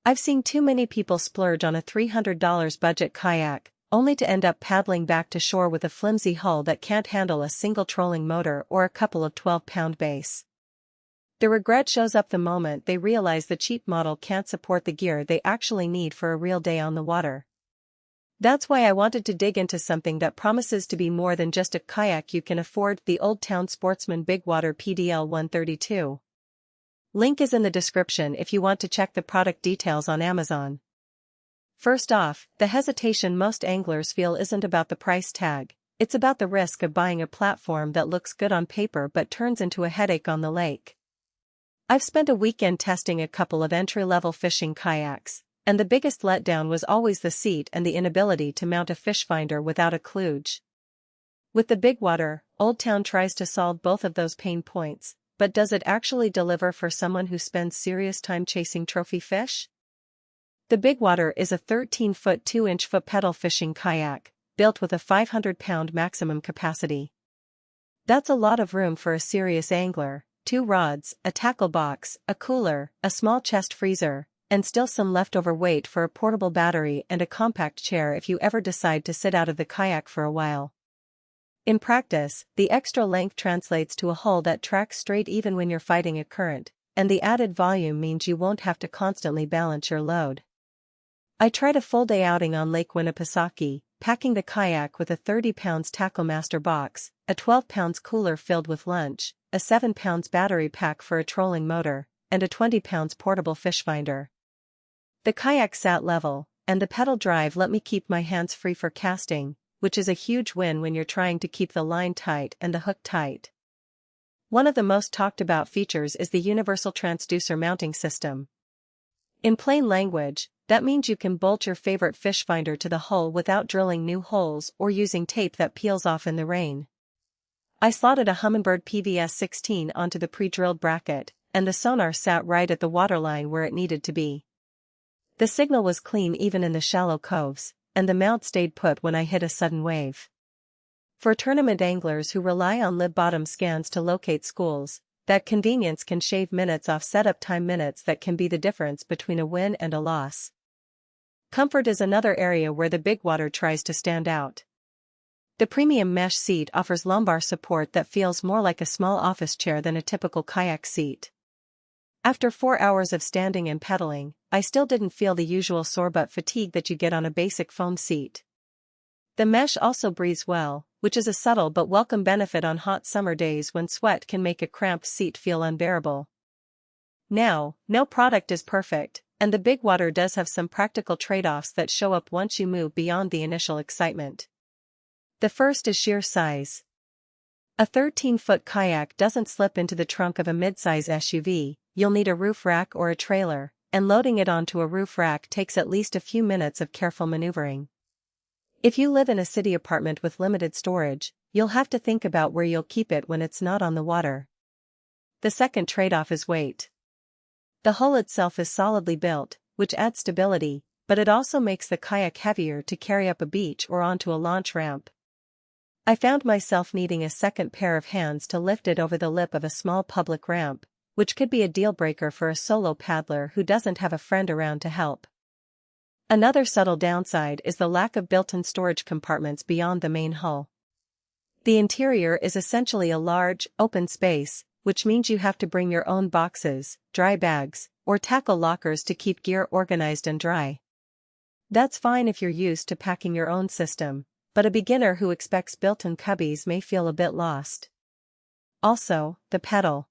I've seen too many people splurge on a $300 budget kayak, only to end up paddling back to shore with a flimsy hull that can't handle a single trolling motor or a couple of 12-pound bass. The regret shows up the moment they realize the cheap model can't support the gear they actually need for a real day on the water. That's why I wanted to dig into something that promises to be more than just a kayak you can afford: the Old Town Sportsman BigWater PDL 132. Link is in the description if you want to check the product details on Amazon. First off, the hesitation most anglers feel isn't about the price tag, it's about the risk of buying a platform that looks good on paper but turns into a headache on the lake. I've spent a weekend testing a couple of entry-level fishing kayaks, and the biggest letdown was always the seat and the inability to mount a fish finder without a kludge. With the BigWater, Old Town tries to solve both of those pain points, but does it actually deliver for someone who spends serious time chasing trophy fish? The BigWater is a 13-foot 2-inch foot pedal fishing kayak, built with a 500-pound maximum capacity. That's a lot of room for a serious angler: 2 rods, a tackle box, a cooler, a small chest freezer, and still some leftover weight for a portable battery and a compact chair if you ever decide to sit out of the kayak for a while. In practice, the extra length translates to a hull that tracks straight even when you're fighting a current, and the added volume means you won't have to constantly balance your load. I tried a full-day outing on Lake Winnipesaukee, packing the kayak with a 30 pounds Tackle Master box, a 12 pounds cooler filled with lunch, a 7 pounds battery pack for a trolling motor, and a 20 pounds portable fish finder. The kayak sat level, and the pedal drive let me keep my hands free for casting, which is a huge win when you're trying to keep the line tight and the hook tight. One of the most talked about features is the universal transducer mounting system. In plain language, that means you can bolt your favorite fish finder to the hull without drilling new holes or using tape that peels off in the rain. I slotted a Humminbird PVS 16 onto the pre-drilled bracket, and the sonar sat right at the waterline where it needed to be. The signal was clean even in the shallow coves, and the mount stayed put when I hit a sudden wave. For tournament anglers who rely on lib bottom scans to locate schools, that convenience can shave minutes off setup time, minutes that can be the difference between a win and a loss. Comfort is another area where the BigWater tries to stand out. The premium mesh seat offers lumbar support that feels more like a small office chair than a typical kayak seat. After 4 hours of standing and pedaling, I still didn't feel the usual sore butt fatigue that you get on a basic foam seat. The mesh also breathes well, which is a subtle but welcome benefit on hot summer days when sweat can make a cramped seat feel unbearable. Now, no product is perfect, and the BigWater does have some practical trade-offs that show up once you move beyond the initial excitement. The first is sheer size. A 13-foot kayak doesn't slip into the trunk of a midsize SUV. You'll need a roof rack or a trailer, and loading it onto a roof rack takes at least a few minutes of careful maneuvering. If you live in a city apartment with limited storage, you'll have to think about where you'll keep it when it's not on the water. The second trade-off is weight. The hull itself is solidly built, which adds stability, but it also makes the kayak heavier to carry up a beach or onto a launch ramp. I found myself needing a second pair of hands to lift it over the lip of a small public ramp, which could be a deal-breaker for a solo paddler who doesn't have a friend around to help. Another subtle downside is the lack of built-in storage compartments beyond the main hull. The interior is essentially a large, open space, which means you have to bring your own boxes, dry bags, or tackle lockers to keep gear organized and dry. That's fine if you're used to packing your own system, but a beginner who expects built-in cubbies may feel a bit lost. Also, the pedal.